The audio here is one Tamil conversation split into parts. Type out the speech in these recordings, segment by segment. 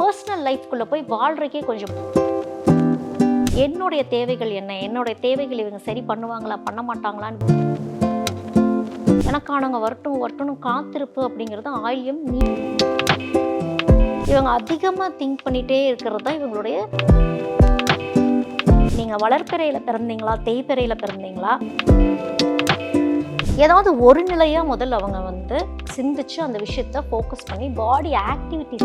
பர்சனல் லைஃப்குள்ளே போய் வாழ்றதுக்கே கொஞ்சம் என்னுடைய தேவைகள் என்ன, என்னுடைய தேவைகள் இவங்க சரி பண்ணுவாங்களா பண்ண மாட்டாங்களான்னு எனக்கானவங்க வரட்டும் வரட்டும்னு காத்திருப்பு அப்படிங்கிறது ஆயில்யம் இவங்க அதிகமாக திங்க் பண்ணிகிட்டே இருக்கிறது தான் இவங்களுடைய. நீங்கள் வளர்ப்பிறையில் பிறந்தீங்களா தேய்பிறையில் பிறந்தீங்களா, ஏதாவது ஒரு நிலையாக முதல்ல அவங்க வந்து சிந்திச்சு அந்த விஷயத்த ஃபோக்கஸ் பண்ணி பாடி ஆக்டிவிட்டி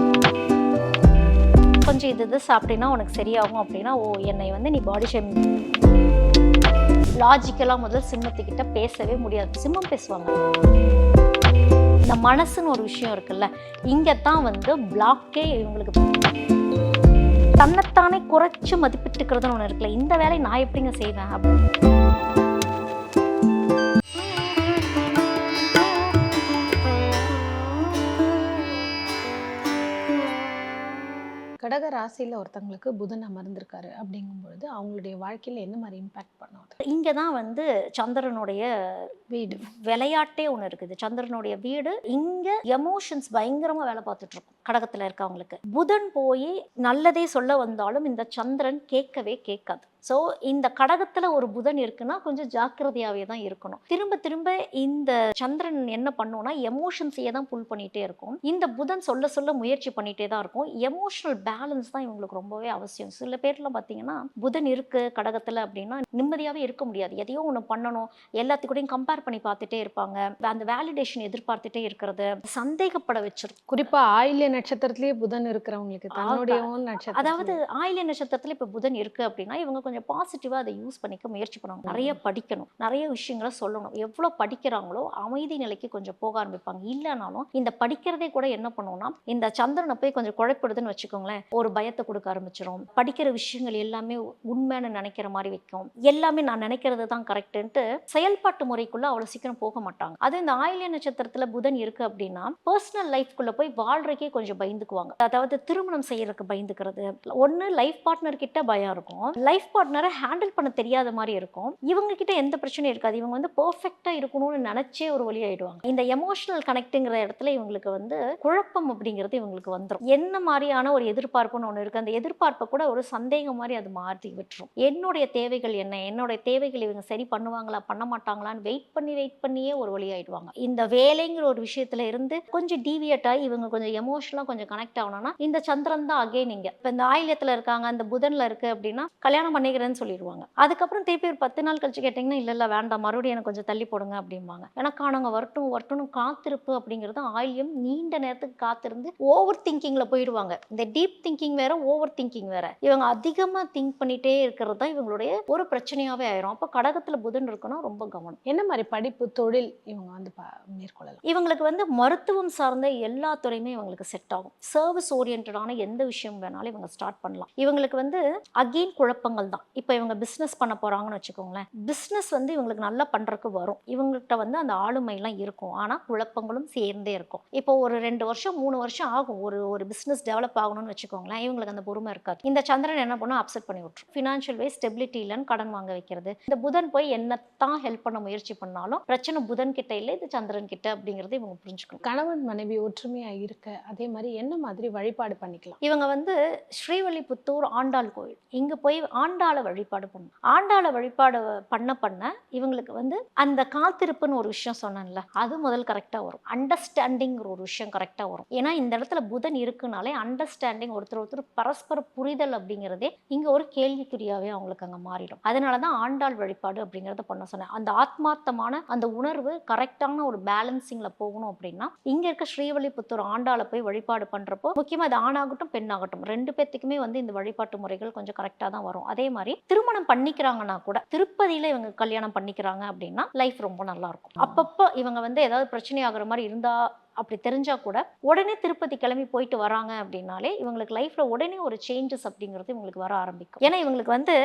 கொஞ்சம் இது சாப்பிட்டீங்கன்னா உனக்கு சரியாகும் அப்படின்னா, ஓ என்னை வந்து நீ பாடி ஷேம் லாஜிக்கலாக முதல்ல சிம்மத்துக்கிட்ட பேசவே முடியாது. சிம்மம் பேசுவாங்க. இந்த மனசுன்னு ஒரு விஷயம் இருக்குல்ல, இங்கே தான் வந்து பிளாக்கே இவங்களுக்கு. தன்னைத்தானே குறைச்சி மதிப்பிட்டுக்கிறதுன்னு ஒன்று இருக்குல்ல, இந்த வேலையை நான் எப்படிங்க செய்வேன் அப்படின்னு. கடக ராசியில் ஒருத்தங்களுக்கு புதன் அமர்ந்திருக்காரு அப்படிங்கும்பொழுது அவங்களுடைய வாழ்க்கையில் என்ன மாதிரி இம்பேக்ட் பண்ணுவது? இங்கே தான் வந்து சந்திரனுடைய வீடு விளையாட்டே ஒன்று இருக்குது. சந்திரனுடைய வீடு இங்கே எமோஷன்ஸ் பயங்கரமாக வேலை பார்த்துட்டு இருக்கும் கடகத்தில் இருக்கவங்களுக்கு. புதன் போய் நல்லதே சொல்ல வந்தாலும் இந்த சந்திரன் கேட்கவே கேட்காது. ஸோ இந்த கடகத்தில் ஒரு புதன் இருக்குன்னா கொஞ்சம் ஜாக்கிரதையாகவே தான் இருக்கணும். திரும்ப திரும்ப இந்த சந்திரன் என்ன பண்ணுவோம்னா எமோஷன்ஸையே தான் புல் பண்ணிகிட்டே இருக்கும். இந்த புதன் சொல்ல சொல்ல முயற்சி பண்ணிகிட்டே தான் இருக்கும். எமோஷனல் பேலன்ஸ் தான் இவங்களுக்கு ரொம்பவே அவசியம். சில பேர்லாம் பார்த்தீங்கன்னா புதன் இருக்குது கடகத்தில் அப்படின்னா நிம்மதியாகவே இருக்க முடியாது. எதையோ ஒன்று பண்ணணும், எல்லாத்துக்கூடையும் கம்பேர் பண்ணி பார்த்துட்டே இருப்பாங்க. அந்த வேலிடேஷன் எதிர்பார்த்துட்டே இருக்கிறது சந்தேகப்பட வச்சிருக்கும். குறிப்பாக ஆயில்ய நட்சத்திரத்திலேயே புதன் இருக்கிறவங்களுக்கு தன்னுடைய நட்சத்திரம், அதாவது ஆயில்ய நட்சத்திரத்தில் இப்போ புதன் இருக்குது அப்படின்னா இவங்க கொஞ்சம் பாசிட்டிவாக அதை யூஸ் பண்ணிக்க முயற்சி பண்ணுவாங்க. நிறைய படிக்கணும், நிறைய விஷயங்களை சொல்லணும். எவ்வளோ படிக்கிறாங்களோ அமைதி நிலைக்கு கொஞ்சம் போக ஆரம்பிப்பாங்க. இல்லைனாலும் இந்த படிக்கிறதே கூட என்ன பண்ணுவோம்னா இந்த சந்திரனை போய் கொஞ்சம் குழப்பிடுதுன்னு வச்சுக்கோங்களேன், ஒரு பயத்தை கொடுக்க ஆரம்பிச்சிடும். படிக்கிற விஷயங்கள் எல்லாமே உண்மைன்னு நினைக்கிற மாதிரி வைக்கும். எல்லாமே நான் நினைக்கிறது தான் கரெக்டுன்ட்டு செயல்பாட்டு முறைக்குள்ள அவ்வளோ சீக்கிரம் போக மாட்டாங்க. அது இந்த ஆயில்ய நட்சத்திரத்தில் புதன் இருக்கு அப்படின்னா பர்சனல் லைஃப்குள்ள போய் வாழ்றதுக்கே கொஞ்சம் பயந்துக்குவாங்க. அதாவது திருமணம் செய்யறதுக்கு பயந்துக்கிறது, ஒன்று லைஃப் பார்ட்னர் கிட்ட பயம் இருக்கும், லைஃப் பார்ட்னரை ஹேண்டில் பண்ண தெரியாத மாதிரி இருக்கும். இவங்க கிட்ட எந்த பிரச்சனையும் இருக்காது. இவங்க வந்து பெர்ஃபெக்டா இருக்கணும்னு நினைச்சே ஒரு வழி ஆயிடுவாங்க. இந்த எமோஷனல் கனெக்ட்ங்கிற இடத்துல இவங்களுக்கு வந்து குழப்பம் அப்படிங்கிறது இவங்களுக்கு வந்துடும். என்ன மாதிரியான ஒரு எதிர்பார்ப்புன்னு ஒன்று இருக்கு, அந்த எதிர்பார்ப்பை கூட ஒரு சந்தேகம் மாதிரி அது மாற்றி விட்டுரும். என்னுடைய தேவைகள் என்ன, என்னுடைய தேவைகள் இவங்க சரி பண்ணுவாங்களா பண்ண மாட்டாங்களான்னு வெயிட் பண்ணியே ஒரு வழி ஆயிடுவாங்க. இந்த வேலைங்கிற ஒரு விஷயத்துல இருந்து கொஞ்சம் டீவியேட் ஆகி இவங்க கொஞ்சம் எமோஷனலா கொஞ்சம் கனெக்ட் ஆகணும்னா இந்த சந்திரன் தான் அகைன். இங்க இப்ப இந்த ஆயில்யத்துல இருக்காங்க, அந்த புதன்ல இருக்கு அப்படின்னா கல்யாணம் பண்ணிக்கிறேன்னு சொல்லிடுவாங்க. அதுக்கப்புறம் திருப்பி ஒரு 10 நாள் கழிச்சு கேட்டிங்கன்னா இல்லை வேண்டாம் மறுபடியும் எனக்கு கொஞ்சம் தள்ளி போடுங்க அப்படிம்பாங்க. எனக்கானவங்க வரட்டும் வரட்டும்னு காத்திருப்பு அப்படிங்கிறது ஆயில்யம் நீண்ட நேரத்துக்கு காத்திருந்து ஓவர் திங்கிங்ல போயிடுவாங்க. இந்த டீப் திங்கிங் வேற ஓவர் திங்கிங் வேற. இவங்க அதிகமா திங்க் பண்ணிட்டே இருக்கிறது தான் இவங்களுடைய ஒரு பிரச்சனையாவே ஆயிரும். அப்போ கடகத்துல புதன் இருக்குன்னா ரொம்ப கவனம். என்ன மாதிரி படிப்பு தொழில் இவங்க வந்து மேற்கொள்ளலாம்? இவங்களுக்கு வந்து மருத்துவம் சார்ந்த எல்லா துறையுமே இவங்களுக்கு செட் ஆகும். சர்வீஸ் ஓரியன்டான எந்த விஷயம் வேணாலும் இவங்க ஸ்டார்ட் பண்ணலாம். இவங்களுக்கு வந்து அகெயின் குழப்பங்கள் தான். இப்போ இவங்க பிஸ்னஸ் பண்ண போறாங்கன்னு வச்சுக்கோங்களேன், பிஸ்னஸ் வந்து இவங்களுக்கு நல்லா பண்றதுக்கு வரும். இவங்ககிட்ட வந்து அந்த ஆளுமைலாம் இருக்கும், ஆனால் குழப்பங்களும் சேர்ந்தே இருக்கும். இப்போ ஒரு 2 வருஷம் 3 வருஷம் ஆகும் ஒரு பிஸ்னஸ் டெவலப் ஆகணும்னு வச்சுக்கோங்களேன். இவங்களுக்கு அந்த பொறுமை இருக்காது. இந்த சந்திரன் என்ன பண்ணும், அப்செட் பண்ணி விட்டுரும். ஃபினான்ஷியல் வைஸ் ஸ்டெபிலிட்டி இல்லைன்னு கடன் வாங்க வைக்கிறது. இந்த புதன் போய் என்னத்தான் ஹெல்ப் பண்ண முயற்சி பண்ணாலும் பிரச்சனை புதன் கிட்ட இல்லை, இது சந்திரன் கிட்ட அப்படிங்கறத இவங்க புரிஞ்சுக்கணும். கணவன் மனைவி ஒற்றுமையா இருக்க அதே மாதிரி என்ன மாதிரி வழிபாடு பண்ணிக்கலாம்? இவங்க வந்து ஸ்ரீவில்லிபுத்தூர் ஆண்டாள் கோயில் இங்க போய் ஆண்டாளை வழிபாடு பண்ணணும். ஆண்டாளை வழிபாடு பண்ண இவங்களுக்கு வந்து அந்த காத்திருப்புன்னு ஒரு விஷயம் சொன்னேன்ல, அது முதல் கரெக்டா வரும். அண்டர்ஸ்டாண்டிங் ஒரு விஷயம் கரெக்டா வரும். ஏன்னா இந்த இடத்துல புதன் இருக்குனாலே அண்டர்ஸ்டாண்டிங், ஒருத்தர் பரஸ்பர புரிதல் அப்படிங்கிறதே இங்க ஒரு கேள்விக்குறியாவே அவங்களுக்கு அங்க மாறிடும். அதனாலதான் ஆண்டாள் வழிபாடு அப்படிங்கறத பண்ண சொன்னேன். அந்த ஆத்மார்த்தமான அந்த உணர்வு கரெக்டான ஒரு பேலன்சிங்ல போகணும் அப்படின்னா இங்க இருக்க ஸ்ரீவில்லிபுத்தூர் ஆண்டாளை போய் வழிபாடு பண்றப்போ முக்கியமா அது ஆணாகட்டும் பெண்ணாகட்டும் 2 பேத்துக்குமே வந்து இந்த வழிபாட்டு முறைகள் கொஞ்சம் கரெக்டா தான் வரும். அதே மாதிரி திருமணம் பண்ணிக்கிறாங்கன்னா கூட திருப்பதியில இவங்க கல்யாணம் பண்ணிக்கிறாங்க அப்படின்னா லைஃப் ரொம்ப நல்லா இருக்கும். அப்பப்போ இவங்க வந்து ஏதாவது பிரச்சனை ஆகுற மாதிரி இருந்தா அப்படி தெரிஞ்சா கூட உடனே திருப்பதி கிளம்பி போயிட்டு வராங்க அப்படின்னாலே இவங்களுக்கு லைஃப்ல உடனே ஒரு சேஞ்சஸ் அப்படிங்கிறது இவங்களுக்கு வர ஆரம்பிக்கும். ஏன்னா இவங்களுக்கு வந்து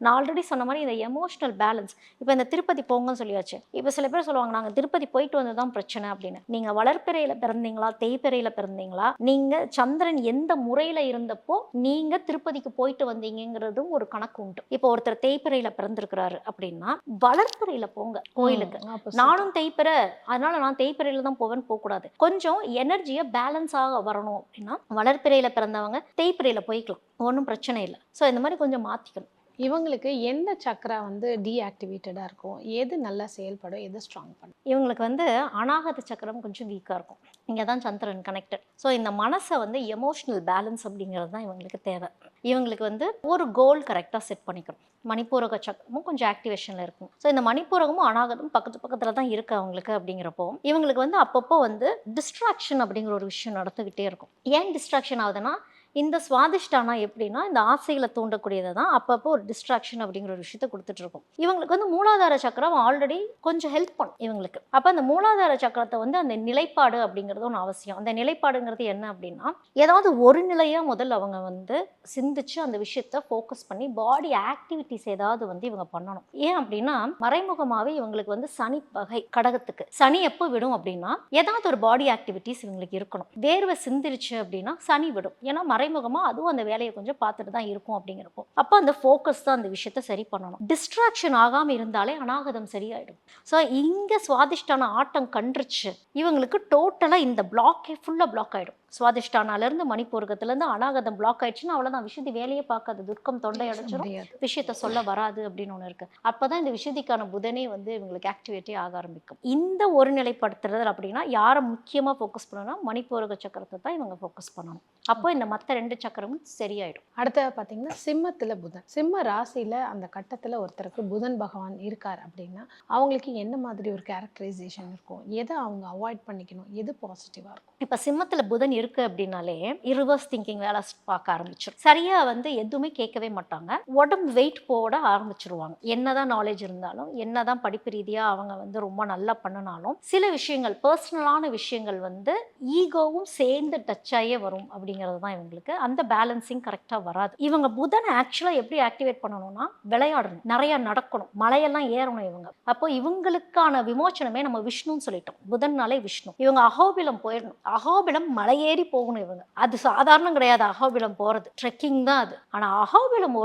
நான் ஆல்ரெடி சொன்ன மாதிரி இந்த எமோஷனல் பேலன்ஸ். இப்போ இந்த திருப்பதி போங்கன்னு சொல்லியாச்சு. இப்போ சில பேர் சொல்லுவாங்க நாங்கள் திருப்பதி போயிட்டு வந்ததுதான் பிரச்சனை அப்படின்னு. நீங்க வளர்ப்பிறையில பிறந்தீங்களா தேய்பிறையில பிறந்தீங்களா, நீங்க சந்திரன் எந்த முறையில இருந்தப்போ நீங்க திருப்பதிக்கு போயிட்டு வந்தீங்கிறதும் ஒரு கணக்கு உண்டு. இப்போ ஒருத்தர் தேய்பிறையில பிறந்திருக்கிறாரு அப்படின்னா வளர்ப்பிறையில போங்க கோயிலுக்கு. நானும் தேய்பிறை அதனால நான் தேய்பிறையில தான் போவேன்னு போகக்கூடாது. கொஞ்சம் எனர்ஜியை பேலன்ஸாக வரணும் அப்படின்னா வளர்ப்பிறையில் பிறந்தவங்க தேய்பிறையில் போய்க்கலாம், ஒன்றும் பிரச்சனை இல்லை. ஸோ இந்த மாதிரி கொஞ்சம் மாற்றிக்கணும். இவங்களுக்கு எந்த சக்ரா வந்து டீஆக்டிவேட்டடா இருக்கும்? எது நல்லா செயல்படும்? எது ஸ்ட்ராங் பண்ணும்? இவங்களுக்கு வந்து அநாகத சக்கரம் கொஞ்சம் வீக்காக இருக்கும். இங்கே தான் சந்திரன் கனெக்டட். ஸோ இந்த மனசை வந்து எமோஷ்னல் பேலன்ஸ் அப்படிங்கிறது தான் இவங்களுக்கு தேவை. இவங்களுக்கு வந்து ஒரு கோல் கரெக்டாக செட் பண்ணிக்கணும். மணிப்பூரக சக்கரமும் கொஞ்சம் ஆக்டிவேஷனில் இருக்கும். ஸோ இந்த மணிப்பூரகமும் அநாகதமும் பக்கத்தில் தான் இருக்குது அவங்களுக்கு. அப்படிங்கிறப்போ இவங்களுக்கு வந்து அப்பப்போ வந்து டிஸ்ட்ராக்ஷன் அப்படிங்கிற ஒரு விஷயம் நடந்துக்கிட்டே இருக்கும். ஏன் டிஸ்ட்ராக்ஷன் ஆகுதுன்னா, இந்த சுவாதிஷ்டானா எப்படின்னா இந்த ஆசைகளை தூண்டக்கூடியதை தான் அப்பப்போ ஒரு டிஸ்ட்ராக்ஷன் அப்படிங்கிற ஒரு விஷயத்த கொடுத்துட்டு இருக்கும். இவங்களுக்கு வந்து மூலாதார சக்கரம் ஆல்ரெடி கொஞ்சம் ஹெல்ப் பண்ணும் இவங்களுக்கு. அப்போ அந்த மூலாதார சக்கரத்தை வந்து அந்த நிலைப்பாடு அப்படிங்கிறது ஒன்று அவசியம். அந்த நிலைப்பாடுங்கிறது என்ன அப்படின்னா, ஏதாவது ஒரு நிலையாக முதல்ல அவங்க வந்து சிந்திச்சு அந்த விஷயத்த ஃபோக்கஸ் பண்ணி பாடி ஆக்டிவிட்டிஸ் ஏதாவது வந்து இவங்க பண்ணணும். ஏன் அப்படின்னா மறைமுகமாகவே இவங்களுக்கு வந்து சனி பகை கடகத்துக்கு. சனி எப்போ விடும் அப்படின்னா ஏதாவது ஒரு பாடி ஆக்டிவிட்டிஸ் இவங்களுக்கு இருக்கணும். வேர்வை சிந்திருச்சு அப்படின்னா சனி விடும். ஏன்னா மறைமுகமாக அதுவும் அந்த வேலையை கொஞ்சம் பார்த்துட்டு தான் இருக்கும். அப்படிங்கிறப்போ அப்போ அந்த ஃபோக்கஸ் தான் அந்த விஷயத்த சரி பண்ணணும். டிஸ்ட்ராக்ஷன் ஆகாமல் இருந்தாலே அநாகதம் சரியாயிடும். ஸோ இங்கே சுவாதிஷ்டான ஆட்டம் கண்டுருச்சு, இவங்களுக்கு டோட்டலாக இந்த பிளாக்கே ஃபுல்லாக பிளாக் ஆகிடும். சுவாதிஷ்டானாலேருந்து மணிப்பூரகத்துலேருந்து அநாகதம் பிளாக் ஆயிடுச்சுன்னா அவ்வளோதான், விஷயத்தை வேலையே பார்க்காது, துர்க்கம் தொண்டை அடைச்சிடும், விஷயத்த சொல்ல வராது அப்படின்னு ஒன்று இருக்குது. அப்போ தான் இந்த விஷயத்துக்கான புதனே வந்து இவங்களுக்கு ஆக்டிவேட்டே ஆக ஆரம்பிக்கும். இந்த ஒரு நிலைப்படுத்துறது அப்படின்னா யாரை முக்கியமாக ஃபோக்கஸ் பண்ணணும்னா மணிப்பூரக சக்கரத்தை தான் இவங்க ஃபோக்கஸ் பண்ணணும். அப்போ இந்த மற்ற 2 சக்கரமும் சரியாயிடும். அடுத்தது பார்த்தீங்கன்னா சிம்மத்தில் புதன். சிம்ம ராசியில் அந்த கட்டத்தில் ஒருத்தருக்கு புதன் பகவான் இருக்கார் அப்படின்னா அவங்களுக்கு என்ன மாதிரி ஒரு கேரக்டரைசேஷன் இருக்கும்? எதை அவங்க அவாய்ட் பண்ணிக்கணும்? எது பாசிட்டிவாக இருக்கும்? இப்போ சிம்மத்தில் புதன் இருக்குது அப்படின்னாலே ரிவர்ஸ் திங்கிங் வேலை பார்க்க ஆரம்பிச்சிடும். சரியாக வந்து எதுவுமே கேட்கவே மாட்டாங்க, உடம்பு வெயிட் போட ஆரம்பிச்சிருவாங்க. என்னதான் நாலேஜ் இருந்தாலும், என்னதான் படிப்பு ரீதியாக அவங்க வந்து ரொம்ப நல்லா பண்ணினாலும் சில விஷயங்கள் பர்சனலான விஷயங்கள் வந்து ஈகோவும் சேர்ந்து டச் ஆகியே வரும். அப்படிங்கிறது தான் இவங்களுக்கு அந்த பேலன்சிங் கரெக்டாக வராது. இவங்க புதனை ஆக்சுவலாக எப்படி ஆக்டிவேட் பண்ணணும்னா விளையாடணும், நிறையா நடக்கணும், மலையெல்லாம் ஏறணும் இவங்க. அப்போ இவங்களுக்கான விமோச்சனமே நம்ம விஷ்ணுன்னு சொல்லிட்டோம். புதன்னாலே விஷ்ணு. இவங்க அகோபிலம் போயிடணும். அகோபிலம் மலையேறி போகணும் இவங்க. அது சாதாரணம் கிடையாது, அகோபிலம் போகிறது ட்ரெக்கிங் தான் அது. ஆனால் அகோபிலம்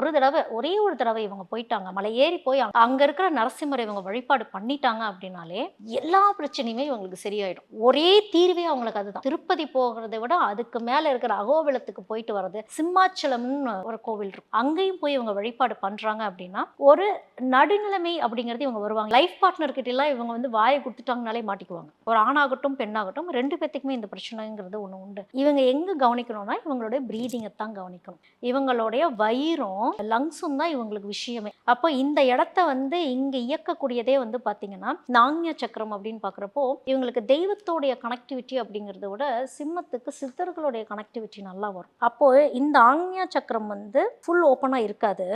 ஒரே ஒரு தடவை இவங்க போயிட்டாங்க, மலையேறி போய் அங்கே இருக்கிற நரசிம்மரை இவங்க வழிபாடு பண்ணிட்டாங்க அப்படின்னாலே எல்லா பிரச்சனையுமே இவங்களுக்கு சரியாயிடும். ஒரே தீர்வே அவங்களுக்கு அதுதான். திருப்பதி போகிறத விட அதுக்கு மேலே இருக்கிற அகோபிலத்துக்கு போயிட்டு வர்றது. சிம்மாச்சலம்னு ஒரு கோவில் இருக்கு, அங்கேயும் போய் இவங்க வழிபாடு பண்றாங்க அப்படின்னா ஒரு நடுநிலைமை அப்படிங்கிறது இவங்க வருவாங்க. லைஃப் பார்ட்னர் கிட்ட எல்லாம் இவங்க வந்து வாயை கொடுத்துட்டாங்கனாலே மாட்டிக்குவாங்க. ஒரு ஆணாகட்டும் பெண்ணாகட்டும் 2 பேத்துக்குமே இந்த பிரச்சனைங்கிறது ஒன்று உண்டு. இவங்க எங்க கவனிக்கணும்னா இவங்களுடைய பிரீதிங்கை தான் கவனிக்கணும். இவங்களுடைய வயிறும் லங்ஸும் தான் இவங்களுக்கு விஷயமே. அப்போ இந்த இடத்த வந்து இங்க இயக்கக்கூடியதே வந்து பாத்தீங்கன்னா நாங்ய சக்கரம் அப்படின்னு பாக்குறப்போ இவங்களுக்கு தெய்வத்தோடைய கனெக்டிவிட்டி அப்படிங்கிறத விட சிம்மத்துக்கு சித்தர்களுடைய கனெக்டிவிட்டி நல்லா வரும். அப்போ இந்த ஆக்ஞா சக்கரம் வந்து ஃபுல் ஓப்பனா இருக்காது,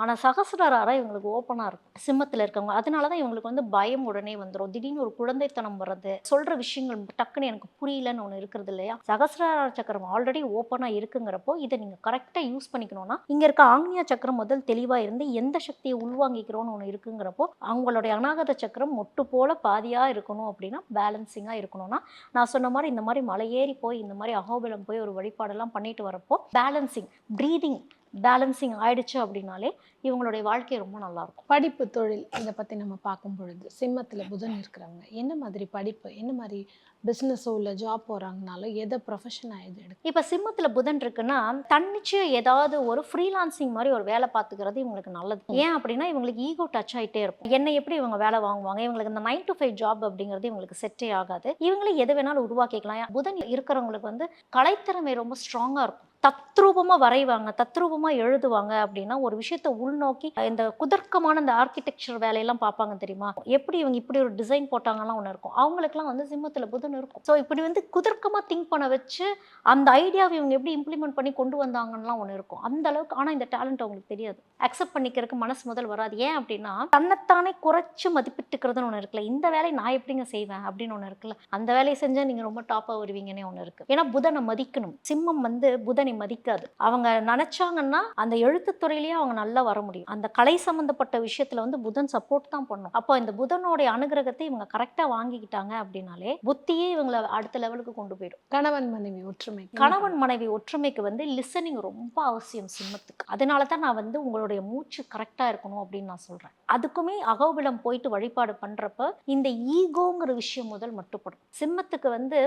ஆனா சகசிராரா இவங்களுக்கு ஓப்பனா இருக்கும் சிம்மத்துல இருக்கவங்க. அதனாலதான் இவங்களுக்கு வந்து பயம் உடனே வந்துடும். திடீர்னு ஒரு குழந்தைத்தனம் வர்றது, சொல்ற விஷயங்கள் டக்குன்னு எனக்கு புரியலன்னு ஒன்று இருக்கிறது இல்லையா. சகசிரார சக்கரம் ஆல்ரெடி ஓப்பனா இருக்குங்கிறப்போ இதை நீங்க கரெக்டா யூஸ் பண்ணிக்கணும்னா இங்க இருக்க ஆக்ஞா சக்கரம் முதல் தெளிவா இருந்து எந்த சக்தியை உள்வாங்கிக்கிறோம்னு ஒன்று இருக்குங்கிறப்போ அவங்களுடைய அநாகத சக்கரம் மொட்டு போல பாதியா இருக்கணும். அப்படின்னா பேலன்சிங்கா இருக்கணும்னா நான் சொன்ன மாதிரி இந்த மாதிரி மலையேறி போய் இந்த மாதிரி அகோபிலம் போய் ஒரு வழிபாடெல்லாம் பண்ணிட்டு வரப்போ பேலன்சிங் ப்ரீதிங் பேலன்சிங் ஆயிடுச்சு அப்படின்னாலே இவங்களுடைய வாழ்க்கை ரொம்ப நல்லா இருக்கும். படிப்பு தொழில் இதை பற்றி நம்ம பார்க்கும் பொழுது சிம்மத்தில் புதன் இருக்கிறவங்க என்ன மாதிரி படிப்பு, என்ன மாதிரி பிஸ்னஸோ இல்லை ஜாப் போகிறாங்கனாலும் எதை ப்ரொஃபஷனாக எது எடுக்கும்? இப்போ சிம்மத்தில் புதன் இருக்குன்னா தன்னிச்சையாக ஏதாவது ஒரு ஃப்ரீலான்சிங் மாதிரி ஒரு வேலை பார்த்துக்கிறது இவங்களுக்கு நல்லது. ஏன் அப்படின்னா இவங்களுக்கு ஈகோ டச் ஆகிட்டே இருக்கும். என்ன எப்படி இவங்க வேலை வாங்குவாங்க, இவங்களுக்கு இந்த 9 to 5 ஜாப் அப்படிங்கிறது இவங்களுக்கு செட்டே ஆகாது. இவங்களே எது வேணாலும் உருவாக்கிக்கலாம். புதன் இருக்கிறவங்களுக்கு வந்து கலைத்திறமை ரொம்ப ஸ்ட்ராங்காக இருக்கும். தத்ரூபமாக வரைவாங்க, தத்ரூபமாக எழுதுவாங்க. அப்படின்னா ஒரு விஷயத்தை உள்நோக்கி இந்த குதர்க்கமான இந்த ஆர்கிடெக்சர் வேலையெல்லாம் பார்ப்பாங்க தெரியுமா, எப்படி இவங்க இப்படி ஒரு டிசைன் போட்டாங்கலாம் ஒன்று இருக்கும். அவங்களுக்குலாம் வந்து சிம்மத்தில் புதன் இருக்கும். ஸோ இப்படி வந்து குதர்க்கமாக திங்க் பண்ண வச்சு அந்த ஐடியாவை இவங்க எப்படி இம்ப்ளிமெண்ட் பண்ணி கொண்டு வந்தாங்கலாம் ஒன்று இருக்கும். அந்த அளவுக்கு. ஆனால் இந்த டேலண்ட் அவங்களுக்கு தெரியாது, அக்செப்ட் பண்ணிக்கிறதுக்கு மனசு முதல் வராது. ஏன் அப்படின்னா தன்னைத்தானே குறைச்சி மதிப்பிட்டுக்கிறதுன்னு ஒன்று இருக்குல்ல, இந்த வேலையை நான் எப்படிங்க செய்வேன் அப்படின்னு ஒன்று இருக்குல்ல, அந்த வேலையை செஞ்சால் நீங்கள் ரொம்ப டாப்பாக வருவீங்கன்னே ஒன்று இருக்குது. ஏன்னா புதனை மதிக்கணும். சிம்மம் வந்து புதனை மதிக்காது. அவங்க நினைச்சாங்கன்னா அந்த எழுத்துத்துறையிலேயே அவங்க நல்லா வர முடியும். அந்த கலை சம்பந்தப்பட்ட விஷயத்துல வந்து புதன் சப்போர்ட் தான் பண்ணும். அப்போ இந்த புதனோட அனுகிரகத்தை இவங்க கரெக்டா வாங்கிக்கிட்டாங்க அப்படின்னாலே புத்தியே இவங்களை அடுத்த லெவலுக்கு கொண்டு போயிடும். கணவன் மனைவி ஒற்றுமை. கணவன் மனைவி ஒற்றுமைக்கு வந்து லிசனிங் ரொம்ப அவசியம் சிம்மத்துக்கு. அதனால தான் நான் வந்து உங்களுடைய மூச்சு கரெக்டா இருக்கணும் அப்படின்னு நான் சொல்றேன். அதுக்குமே அகோபிலம் போயிட்டு வழிபாடு பண்றப்ப இந்த ஈகோங்கிற விஷயம் முதல் மட்டுப்படும். சிம்மத்துக்கு வந்து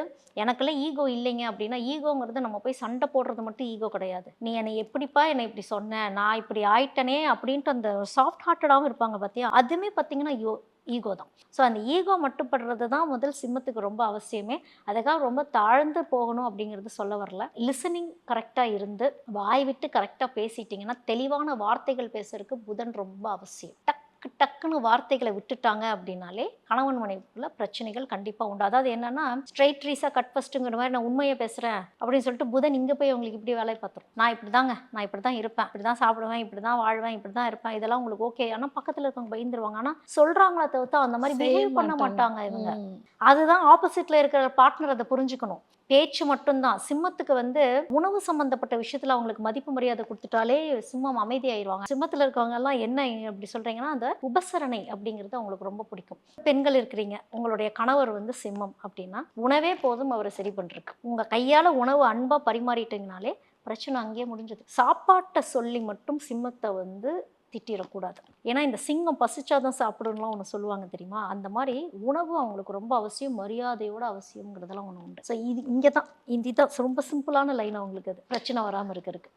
எனக்குள்ள ஈகோ இல்லைங்க அப்படின்னா, ஈகோங்கிறது நம்ம போய் சண்டை போடுறது மட்டும் ஈகோ கிடையாது. நீ என்னை எப்படிப்பா என்னை இப்படி சொன்ன, நான் இப்படி ஆயிட்டனே அப்படின்ட்டு அந்த சாஃப்ட் ஹார்ட்டடாகவும் இருப்பாங்க பார்த்தியா, அதுவுமே பார்த்தீங்கன்னா ஈகோ தான். ஸோ அந்த ஈகோ மட்டுப்படுறது தான் முதல் சிம்மத்துக்கு ரொம்ப அவசியமே. அதுக்காக ரொம்ப தாழ்ந்து போகணும் அப்படிங்கிறது சொல்ல வரல. லிசனிங் கரெக்டாக இருந்து வாய் விட்டு கரெக்டாக பேசிட்டிங்கன்னா, தெளிவான வார்த்தைகள் பேசுறதுக்கு புதன் ரொம்ப அவசியம். டக்குன்னு வார்த்தைகளை விட்டுட்டாங்க அப்படின்னாலே கணவன் மனைவிக்குள்ள பிரச்சனைகள் கண்டிப்பாக உண்டு. அதாவது என்னன்னா, ஸ்ட்ரைட் ரீஸாக கட் ஃபஸ்ட்டுங்கிற மாதிரி நான் உண்மையை பேசுகிறேன் அப்படின்னு சொல்லிட்டு புதன் இங்கே போய் உங்களுக்கு இப்படி வேலையை பார்த்துரும். நான் இப்படி தான் இருப்பேன், இப்படி தான் சாப்பிடுவேன், இப்படி தான் வாழ்வேன், இப்படி தான் இருப்பேன், இதெல்லாம் உங்களுக்கு ஓகே. ஆனால் பக்கத்தில் இருக்கவங்க பயந்துருவாங்க. ஆனால் சொல்கிறாங்களா தவிர்த்து அந்த மாதிரி பிஹேவ் பண்ண மாட்டாங்க இவங்க. அதுதான் ஆப்போசிட்டில் இருக்கிற பார்ட்னர் அதை புரிஞ்சுக்கணும். பேச்சு மட்டும்தான். சிம்மத்துக்கு வந்து உணவு சம்பந்தப்பட்ட விஷயத்துல அவங்களுக்கு மதிப்பு மரியாதை கொடுத்துட்டாலே சிம்மம் அமைதியாயிருவாங்க. சிம்மத்துல இருக்கவங்க எல்லாம் என்ன அப்படி சொல்றீங்கன்னா, அந்த உபசரணை அப்படிங்கிறது அவங்களுக்கு ரொம்ப பிடிக்கும். பெண்கள் இருக்கிறீங்க, உங்களுடைய கணவர் வந்து சிம்மம் அப்படின்னா உணவே போதும் அவரை சரி பண்றதுக்கு. உங்க கையால உணவு அன்பா பரிமாறிட்டீங்கனாலே பிரச்சனை அங்கேயே முடிஞ்சது. சாப்பாட்டை சொல்லி மட்டும் சிம்மத்தை வந்து திட்டிடக்கூடாது. ஏன்னா இந்த சிங்கம் பசிச்சாதான் சாப்பிடணும்லாம் ஒன்று சொல்லுவாங்க தெரியுமா, அந்த மாதிரி உணவு அவங்களுக்கு ரொம்ப அவசியம், மரியாதையோட அவசியம்ங்கிறதெல்லாம் ஒன்று உண்டு. ஸோ இதுதான் ரொம்ப சிம்பிளான லைன் அவங்களுக்கு, அது பிரச்சனை வராமல் இருக்கிறதுக்கு.